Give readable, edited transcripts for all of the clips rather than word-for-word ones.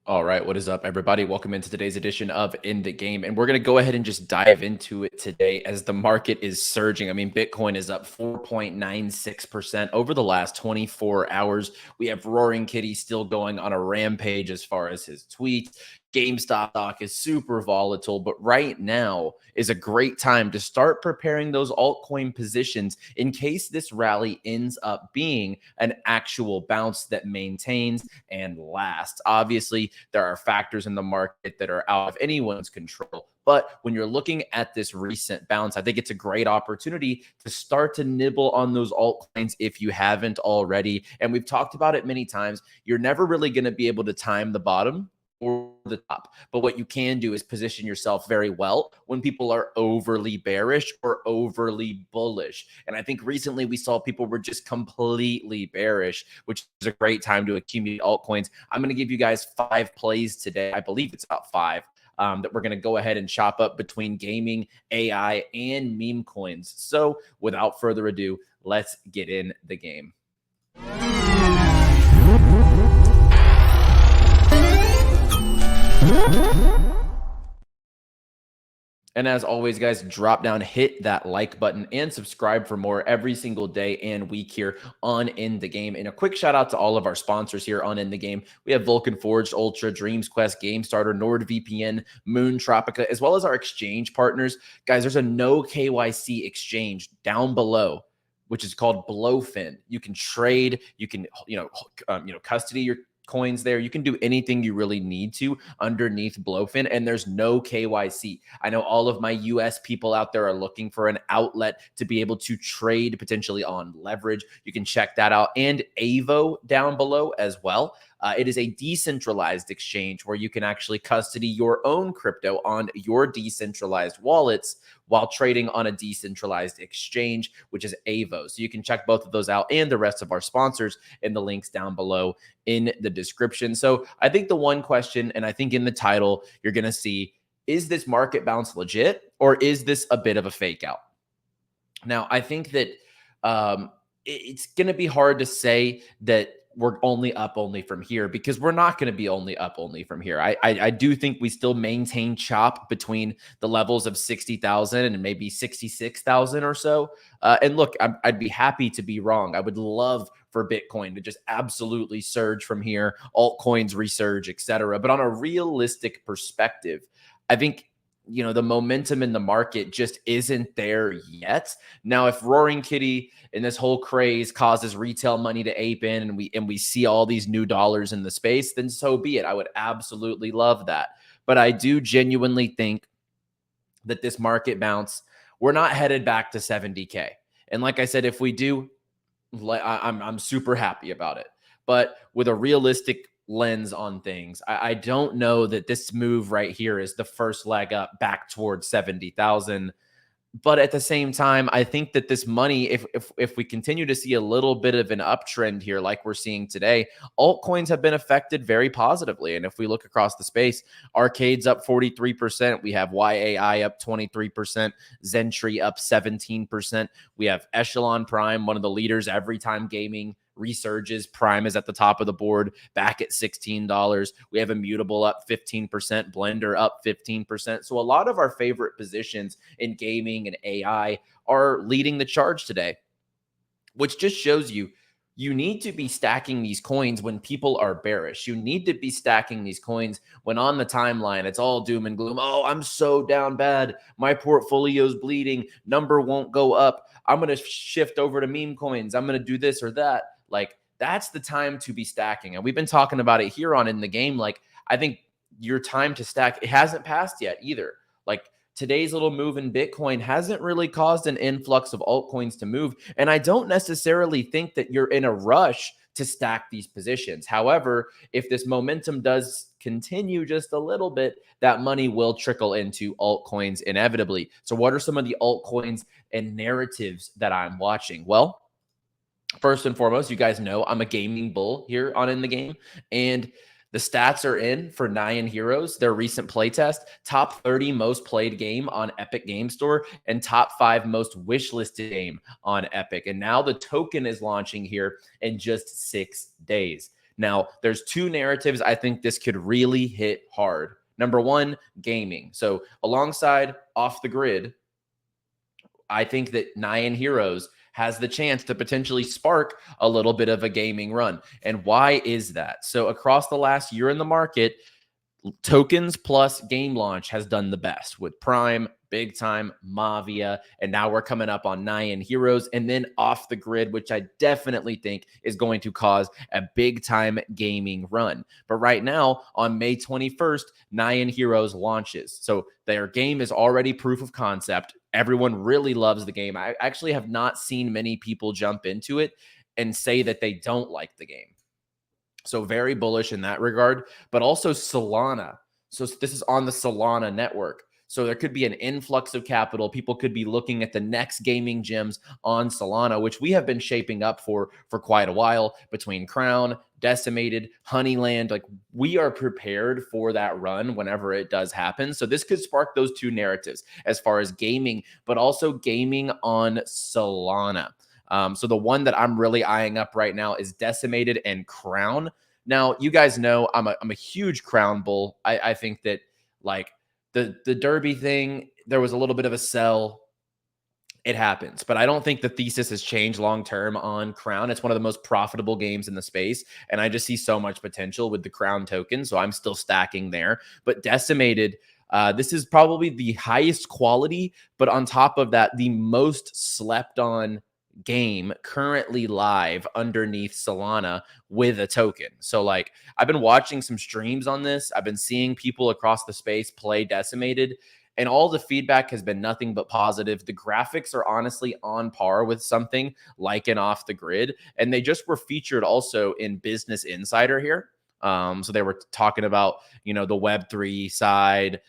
All right, what is up, everybody? Welcome into today's edition of In the Game. And we're going to go ahead and just dive into it today as the market is surging. I mean, Bitcoin is up 4.96% over the last 24 hours. We have Roaring Kitty still going on a rampage as far as his tweets. GameStop stock is super volatile, but right now is a great time to start preparing those altcoin positions in case this rally ends up being an actual bounce that maintains and lasts. Obviously, there are factors in the market that are out of anyone's control. But when you're looking at this recent bounce, I think it's a great opportunity to start to nibble on those altcoins if you haven't already. And we've talked about it many times. You're never really going to be able to time the bottom or the top. But what you can do is position yourself very well when people are overly bearish or overly bullish. And I think recently we saw people were just completely bearish, which is a great time to accumulate altcoins. I'm going to give you guys 5 plays today. I believe it's about 5. That we're going to go ahead and chop up between gaming, AI, and meme coins. So without further ado, let's get in the game. And as always, guys, drop down, hit that like button, and subscribe for more every single day and week here on In the Game. And a quick shout out to all of our sponsors here on In the Game. We have Vulcan Forged, Ultra, Dreams Quest, Game Starter, NordVPN, Moon Tropica, as well as our exchange partners. Guys, there's a no KYC exchange down below, which is called Blowfin. You can trade, you can custody your coins there. You can do anything you really need to underneath Blowfin, and there's no KYC. I know all of my US people out there are looking for an outlet to be able to trade potentially on leverage. You can check that out, and Avo down below as well. It is a decentralized exchange where you can actually custody your own crypto on your decentralized wallets while trading on a decentralized exchange, which is Avo. So you can check both of those out and the rest of our sponsors in the links down below in the description. So I think the one question, and I think in the title, you're going to see, is this market bounce legit or is this a bit of a fake out? Now, I think that it's going to be hard to say that we're only up from here, because we're not going to be only up from here. I do think we still maintain chop between the levels of 60,000 and maybe 66,000 or so. And look, I'd be happy to be wrong. I would love for Bitcoin to just absolutely surge from here, altcoins resurge, etc. But on a realistic perspective, I think the momentum in the market just isn't there yet. Now, if Roaring Kitty and this whole craze causes retail money to ape in, and we see all these new dollars in the space, then so be it. I would absolutely love that. But I do genuinely think that this market bounce, we're not headed back to 70K. And like I said, if we do, I'm super happy about it. But with a realistic lens on things, I don't know that this move right here is the first leg up back towards 70,000. But at the same time, I think that this money, if we continue to see a little bit of an uptrend here like we're seeing today, altcoins have been affected very positively. And if we look across the space, Arcade's up 43%. We have YAI up 23%. Zentree up 17%. We have Echelon Prime, one of the leaders every time gaming resurges. Prime is at the top of the board, back at $16. We have Immutable up 15%, Blender up 15%. So a lot of our favorite positions in gaming and AI are leading the charge today, which just shows you need to be stacking these coins when people are bearish. You need to be stacking these coins when on the timeline it's all doom and gloom. Oh, I'm so down bad. My portfolio's bleeding. Number won't go up. I'm going to shift over to meme coins. I'm going to do this or that. Like, that's the time to be stacking. And we've been talking about it here on In the Game. Like, I think your time to stack, it hasn't passed yet either. Like, today's little move in Bitcoin hasn't really caused an influx of altcoins to move. And I don't necessarily think that you're in a rush to stack these positions. However, if this momentum does continue just a little bit, that money will trickle into altcoins inevitably. So what are some of the altcoins and narratives that I'm watching? Well, first and foremost, you guys know I'm a gaming bull here on In the Game, and the stats are in for Nyan Heroes, their recent playtest, top 30 most played game on Epic Game Store, and top 5 most wishlisted game on Epic. And now the token is launching here in just 6 days. Now, there's two narratives I think this could really hit hard. Number one, gaming. So alongside Off the Grid, I think that 𝗟𝗡𝗏𝗏𝗡 has the chance to potentially spark a little bit of a gaming run. And why is that? So across the last year in the market, tokens plus game launch has done the best with Prime, Big Time, Mavia, and now we're coming up on 𝗟𝗡𝗏𝗏𝗏, and then Off the Grid, which I definitely think is going to cause a big time gaming run. But right now, on May 21st, 𝗟𝗡𝗏𝗏𝗏 launches. So their game is already proof of concept. Everyone really loves the game. I actually have not seen many people jump into it and say that they don't like the game. So very bullish in that regard, but also Solana. So this is on the Solana network. So there could be an influx of capital. People could be looking at the next gaming gems on Solana, which we have been shaping up for quite a while between Crown, Decimated, Honeyland. Like, we are prepared for that run whenever it does happen. So this could spark those two narratives as far as gaming, but also gaming on Solana. So the one that I'm really eyeing up right now is Decimated and Crown. Now, you guys know I'm a huge Crown bull. I think that, like, the Derby thing, there was a little bit of a sell. It happens, but I don't think the thesis has changed long-term on Crown. It's one of the most profitable games in the space, and I just see so much potential with the Crown token, so I'm still stacking there. But Decimated, this is probably the highest quality, but on top of that, the most slept on game currently live underneath Solana with a token. So, like, I've been watching some streams on this. I've been seeing people across the space play Decimated, and all the feedback has been nothing but positive. The graphics are honestly on par with something like an Off the Grid, and they just were featured also in Business Insider here. So they were talking about, the Web3 side,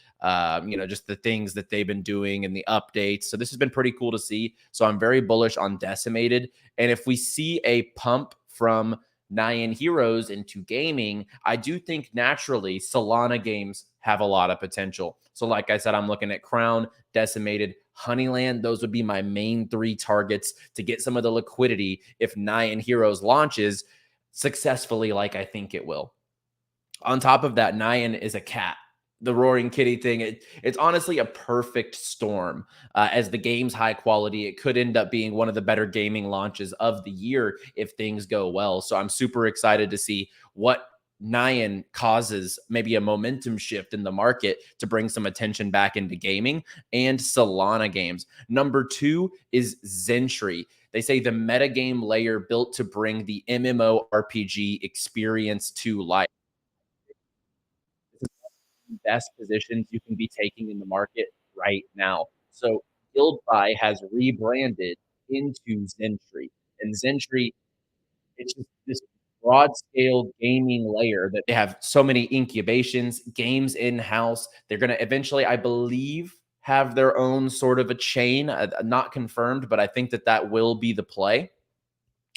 just the things that they've been doing and the updates. So this has been pretty cool to see. So I'm very bullish on Decimated. And if we see a pump from 𝗟𝗡𝗏𝗏𝗏𝗏 into gaming, I do think naturally Solana games have a lot of potential. So like I said, I'm looking at Crown, Decimated, Honeyland. Those would be my main three targets to get some of the liquidity if 𝗟𝗡𝗏𝗏𝗏𝗏𝗏 launches successfully, like I think it will. On top of that, 𝗟𝗡 is a cat. The roaring kitty thing, it's honestly a perfect storm. As the game's high quality, it could end up being one of the better gaming launches of the year if things go well. So I'm super excited to see what 𝗟𝗡𝗏𝗏𝗏𝗏 causes, maybe a momentum shift in the market to bring some attention back into gaming and Solana games. Number two is Zentry. They say the metagame layer built to bring the MMORPG experience to life. Best positions you can be taking in the market right now. So 𝗟𝗘𝗙𝗏𝗏 has rebranded into Zentry. And Zentry, it's just this broad scale gaming layer that they have so many incubations, games in-house. They're going to eventually, I believe, have their own sort of a chain, not confirmed, but I think that will be the play.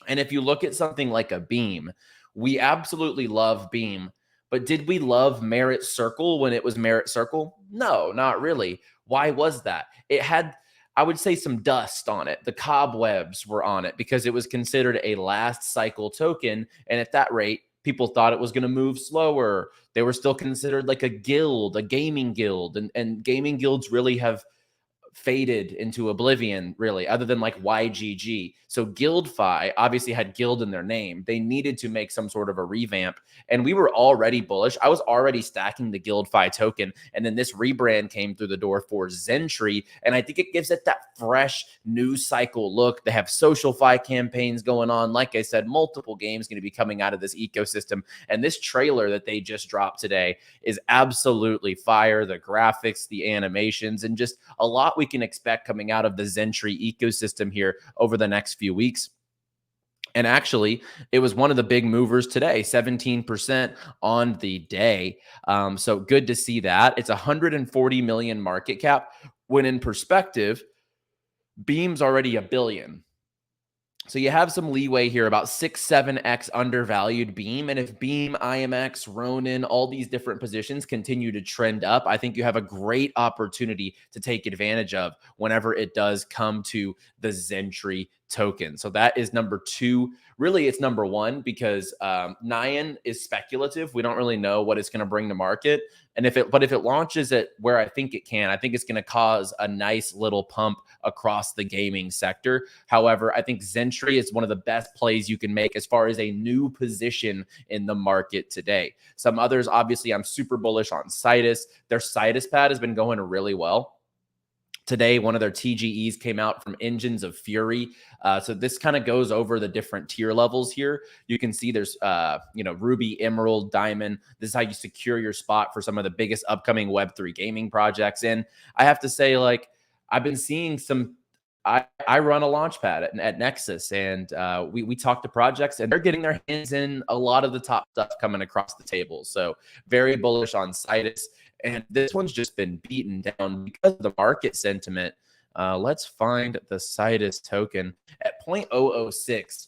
And if you look at something like a Beam, we absolutely love Beam. But did we love Merit Circle when it was Merit Circle? No, not really. Why was that? It had, I would say, some dust on it. The cobwebs were on it because it was considered a last cycle token. And at that rate, people thought it was going to move slower. They were still considered like a guild, a gaming guild. And gaming guilds really have faded into oblivion, really, other than like YGG. So GuildFi obviously had guild in their name. They needed to make some sort of a revamp, and we were already bullish. I was already stacking the GuildFi token, and then this rebrand came through the door for Zentry, and I think it gives it that fresh news cycle look. They have social fi campaigns going on. Like I said, multiple games going to be coming out of this ecosystem, and this trailer that they just dropped today is absolutely fire. The graphics, the animations, and just a lot we can expect coming out of the Zentry ecosystem here over the next few weeks. And actually, it was one of the big movers today, 17% on the day. So good to see that. It's 140 million market cap. When in perspective, Beam's already $1 billion. So you have some leeway here, about 6-7x undervalued Beam. And if Beam, IMX, Ronin, all these different positions continue to trend up, I think you have a great opportunity to take advantage of whenever it does come to the Zentry token. So that is number 2. Really, it's number 1 because 𝗟𝗓𝗏 is speculative. We don't really know what it's going to bring to market. And if it launches it where I think it can, I think it's going to cause a nice little pump across the gaming sector. However, I think Zentry is one of the best plays you can make as far as a new position in the market today. Some others, obviously, I'm super bullish on Citus. Their Citus pad has been going really well. Today, one of their TGEs came out from Engines of Fury. So this kind of goes over the different tier levels here. You can see there's, Ruby, Emerald, Diamond. This is how you secure your spot for some of the biggest upcoming Web3 gaming projects. And I have to say, like, I've been seeing some. I run a launchpad at Nexus, and we talk to projects, and they're getting their hands in a lot of the top stuff coming across the table. So very bullish on Citus. And this one's just been beaten down because of the market sentiment. Let's find the Citus token at 0.006.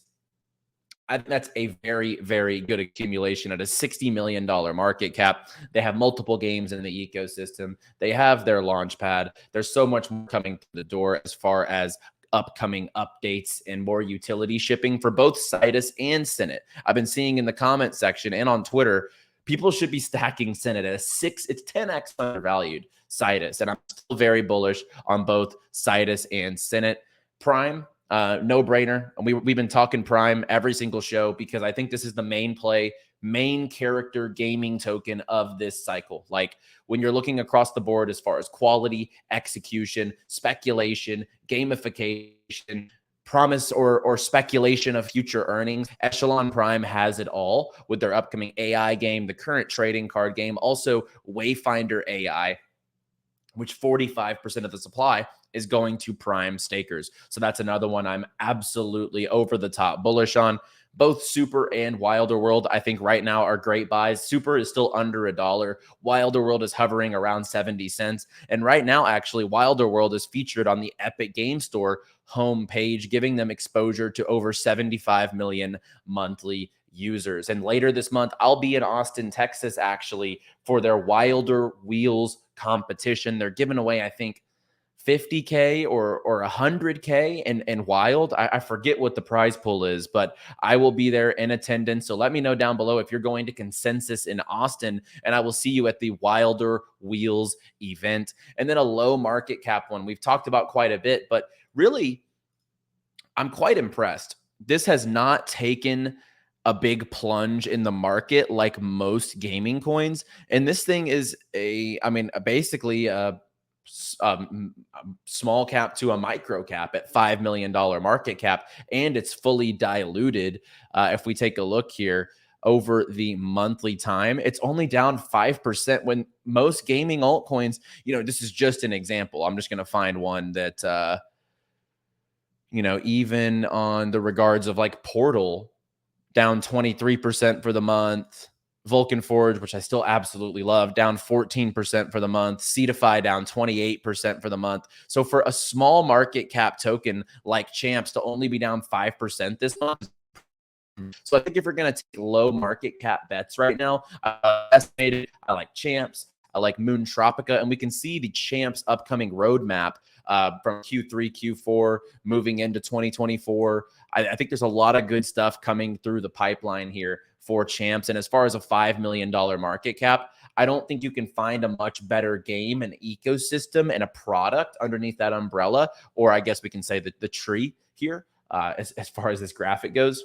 I think that's a very, very good accumulation at a $60 million market cap. They have multiple games in the ecosystem. They have their launch pad. There's so much more coming to the door as far as upcoming updates and more utility shipping for both Citus and Senate. I've been seeing in the comment section and on Twitter, people should be stacking Senate at it's 10x undervalued Citus. And I'm still very bullish on both Citus and Senate. Prime, no brainer. And we've been talking Prime every single show because I think this is the main play, main character gaming token of this cycle. Like when you're looking across the board as far as quality, execution, speculation, gamification, promise or speculation of future earnings, Echelon Prime has it all with their upcoming AI game, the current trading card game, also Wayfinder AI, which 45% of the supply is going to Prime stakers. So that's another one I'm absolutely over the top bullish on. Both Super and Wilder World, I think right now are great buys. Super is still under $1. Wilder World is hovering around 70 cents. And right now, actually, Wilder World is featured on the Epic Game Store homepage, giving them exposure to over 75 million monthly users. And later this month, I'll be in Austin, Texas, actually, for their Wilder Wheels competition. They're giving away, I think, 50K or 100K and Wild. I forget what the prize pool is, but I will be there in attendance. So let me know down below if you're going to Consensus in Austin, and I will see you at the Wilder Wheels event. And then a low market cap one we've talked about quite a bit, but really, I'm quite impressed. This has not taken a big plunge in the market like most gaming coins. And this thing is basically a small cap to a micro cap at $5 million market cap, and it's fully diluted. If we take a look here over the monthly time, it's only down 5% when most gaming altcoins, this is just an example. I'm just going to find one that, even on the regards of like Portal, down 23% for the month. Vulcan Forge, which I still absolutely love, down 14% for the month. 𝗓𝗏𝗏 down 28% for the month. So for a small market cap token like Champs to only be down 5% this month. So I think if you're going to take low market cap bets right now, estimated, I like Champs, I like Moon Tropica, and we can see the Champs upcoming roadmap from Q3, Q4, moving into 2024. I think there's a lot of good stuff coming through the pipeline here for Champs. And as far as a $5 million market cap, I don't think you can find a much better game and ecosystem and a product underneath that umbrella, or I guess we can say that the tree here, as far as this graphic goes,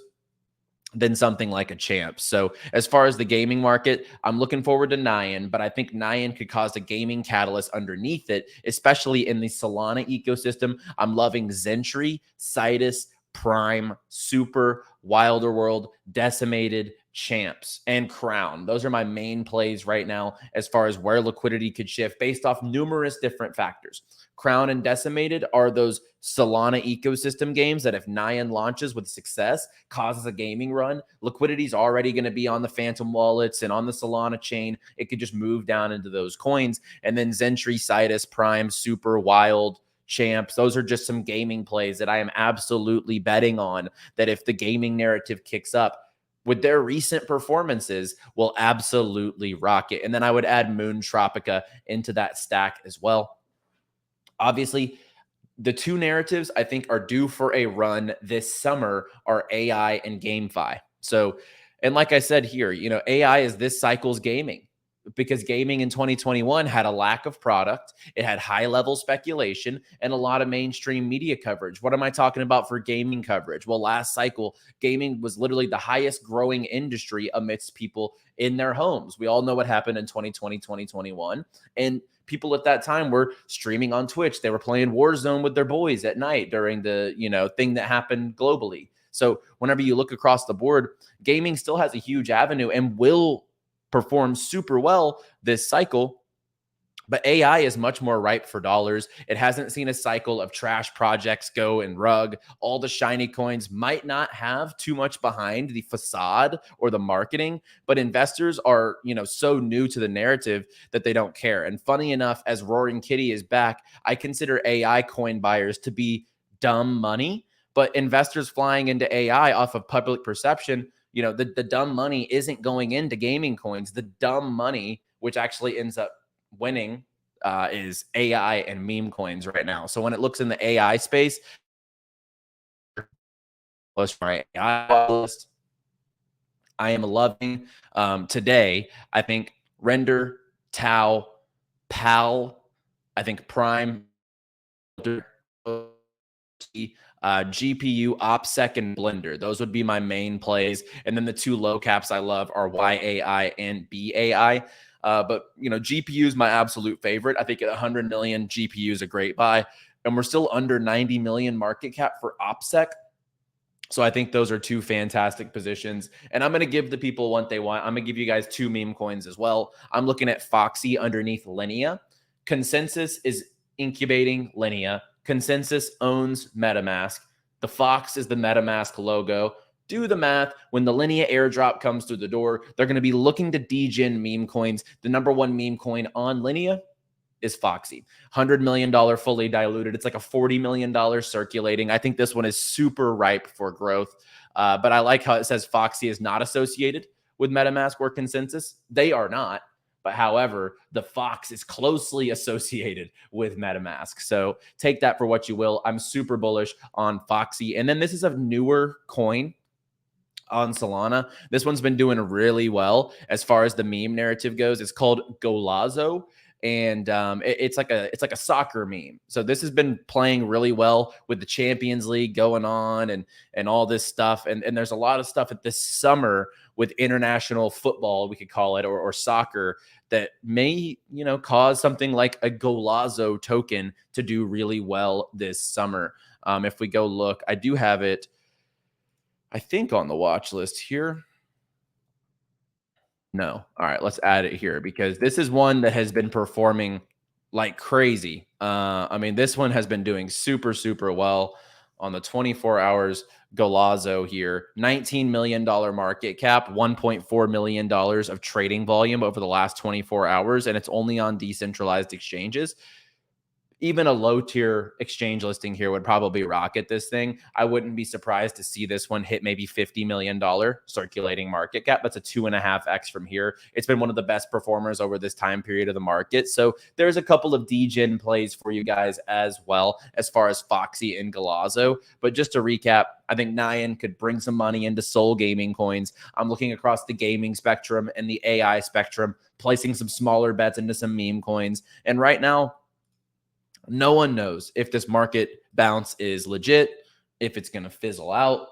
than something like a Champ. So as far as the gaming market, I'm looking forward to 𝗟𝗏𝗏, but I think 𝗟𝗏𝗏 could cause a gaming catalyst underneath it, especially in the Solana ecosystem. I'm loving Zentry, Citus, Prime, Super, Wilder World, Decimated, Champs, and Crown. Those are my main plays right now as far as where liquidity could shift based off numerous different factors. Crown and Decimated are those Solana ecosystem games that if 𝗟𝗏𝗏 launches with success, causes a gaming run, liquidity is already going to be on the Phantom wallets and on the Solana chain. It could just move down into those coins. And then Zentry, Citus, Prime, Super, Wild, Champs, those are just some gaming plays that I am absolutely betting on, that if the gaming narrative kicks up with their recent performances, will absolutely rock it. And then I would add Moon Tropica into that stack as well. Obviously, the two narratives I think are due for a run this summer are AI and GameFi. So, and like I said here, AI is this cycle's gaming, because gaming in 2021 had a lack of product. It had high level speculation and a lot of mainstream media coverage. What am I talking about for gaming coverage? Well, last cycle, gaming was literally the highest growing industry amidst people in their homes. We all know what happened in 2020, 2021. And people at that time were streaming on Twitch. They were playing Warzone with their boys at night during the, thing that happened globally. So whenever you look across the board, gaming still has a huge avenue and will perform super well this cycle. But AI is much more ripe for dollars. It hasn't seen a cycle of trash projects go and rug. All the shiny coins might not have too much behind the facade or the marketing, but investors are, so new to the narrative that they don't care. And funny enough, as Roaring Kitty is back, I consider AI coin buyers to be dumb money, but investors flying into AI off of public perception, the dumb money isn't going into gaming coins. The dumb money, which actually ends up winning, is AI and meme coins right now. So when it looks in the AI space, my AI list, I am loving today. I think Render, Tau, Pal, I think Prime, GPU, OPSEC, and Blender. Those would be my main plays. And then the two low caps I love are YAI and BAI. But, GPU is my absolute favorite. I think at 100 million, GPU is a great buy. And we're still under 90 million market cap for OPSEC. So I think those are two fantastic positions. And I'm going to give the people what they want. I'm going to give you guys two meme coins as well. I'm looking at Foxy underneath Linea. Consensus is incubating Linea. Consensus owns MetaMask. The Fox is the MetaMask logo. Do the math. When the Linea airdrop comes through the door, they're going to be looking to degen meme coins. The number one meme coin on Linea is Foxy. $100 million fully diluted. It's like a $40 million circulating. I think this one is super ripe for growth. But I like how it says Foxy is not associated with MetaMask or Consensus. They are not. But however, the Fox is closely associated with MetaMask. So take that for what you will. I'm super bullish on Foxy. And then this is a newer coin on Solana. This one's been doing really well as far as the meme narrative goes. It's called 𝗏𝗏𝗄. And it's like a soccer meme. So this has been playing really well with the Champions League going on and all this stuff. And there's a lot of stuff at this summer with international football, we could call it, or soccer, that may, cause something like a 𝗏𝗏𝗄 token to do really well this summer. If we go look, I do have it, I think, on the watch list here. No. All right, let's add it here because this is one that has been performing like crazy. This one has been doing super, super well on the 24 hours. 𝗏𝗏𝗄 here, $19 million market cap, $1.4 million of trading volume over the last 24 hours, and it's only on decentralized exchanges. Even a low tier exchange listing here would probably rocket this thing. I wouldn't be surprised to see this one hit maybe $50 million circulating market cap. That's a 2.5x from here. It's been one of the best performers over this time period of the market. So there's a couple of degen plays for you guys as well, as far as Foxy and 𝗏𝗏𝗄. But just to recap, I think Nyan could bring some money into Sol gaming coins. I'm looking across the gaming spectrum and the AI spectrum, placing some smaller bets into some meme coins. And right now, no one knows if this market bounce is legit, if it's going to fizzle out.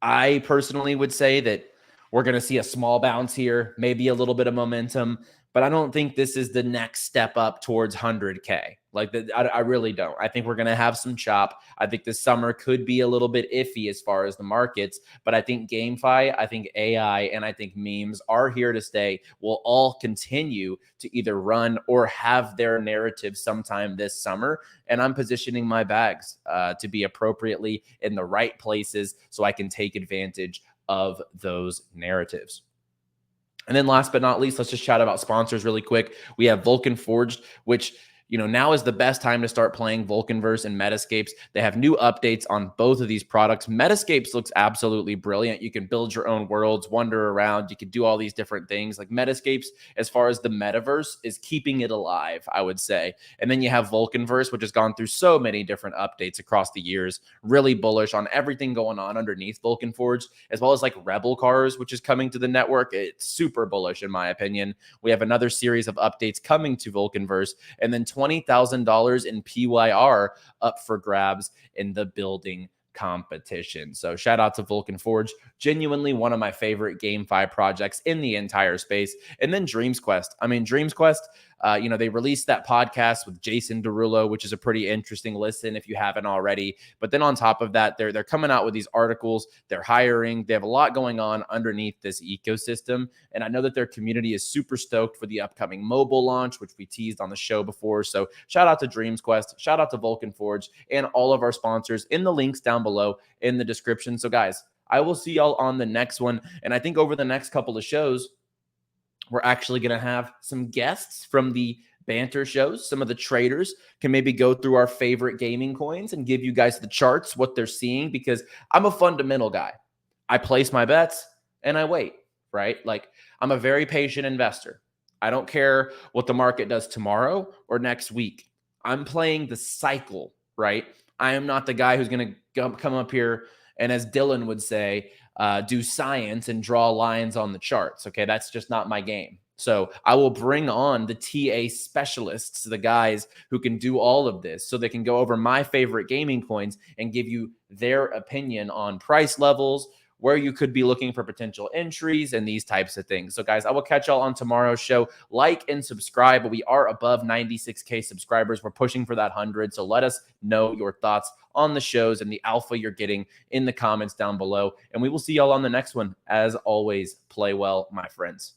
I personally would say that we're going to see a small bounce here, maybe a little bit of momentum, but I don't think this is the next step up towards 100K. I really don't. I think we're going to have some chop. I think this summer could be a little bit iffy as far as the markets, but I think GameFi, I think AI, and I think memes are here to stay. Will all continue to either run or have their narrative sometime this summer. And I'm positioning my bags to be appropriately in the right places so I can take advantage of those narratives. And then last but not least, let's just chat about sponsors really quick. We have Vulcan Forged, which now is the best time to start playing Vulcanverse and Metascapes. They have new updates on both of these products. Metascapes looks absolutely brilliant. You can build your own worlds, wander around. You can do all these different things. Like Metascapes, as far as the metaverse, is keeping it alive, I would say. And then you have Vulcanverse, which has gone through so many different updates across the years. Really bullish on everything going on underneath Vulcan Forge, as well as like Rebel Cars, which is coming to the network. It's super bullish, in my opinion. We have another series of updates coming to Vulcanverse, and then $20,000 in PYR up for grabs in the building competition. So shout out to Vulcan Forge, genuinely one of my favorite GameFi projects in the entire space. And then Dreams Quest. I mean, Dreams Quest, they released that podcast with Jason Derulo, which is a pretty interesting listen if you haven't already. But then on top of that, they're coming out with these articles. They're hiring. They have a lot going on underneath this ecosystem. And I know that their community is super stoked for the upcoming mobile launch, which we teased on the show before. So shout out to Dreams Quest, shout out to Vulcan Forge, and all of our sponsors in the links down below in the description. So guys, I will see y'all on the next one. And I think over the next couple of shows, we're actually going to have some guests from the banter shows. Some of the traders can maybe go through our favorite gaming coins and give you guys the charts, what they're seeing, because I'm a fundamental guy. I place my bets and I wait, right? Like, I'm a very patient investor. I don't care what the market does tomorrow or next week. I'm playing the cycle, right? I am not the guy who's going to come up here and, as Dylan would say, do science and draw lines on the charts. Okay, that's just not my game. So I will bring on the TA specialists, the guys who can do all of this, so they can go over my favorite gaming coins and give you their opinion on price levels, where you could be looking for potential entries, and these types of things. So guys, I will catch y'all on tomorrow's show. Like and subscribe. We are above 96K subscribers. We're pushing for that 100. So let us know your thoughts on the shows and the alpha you're getting in the comments down below. And we will see y'all on the next one. As always, play well, my friends.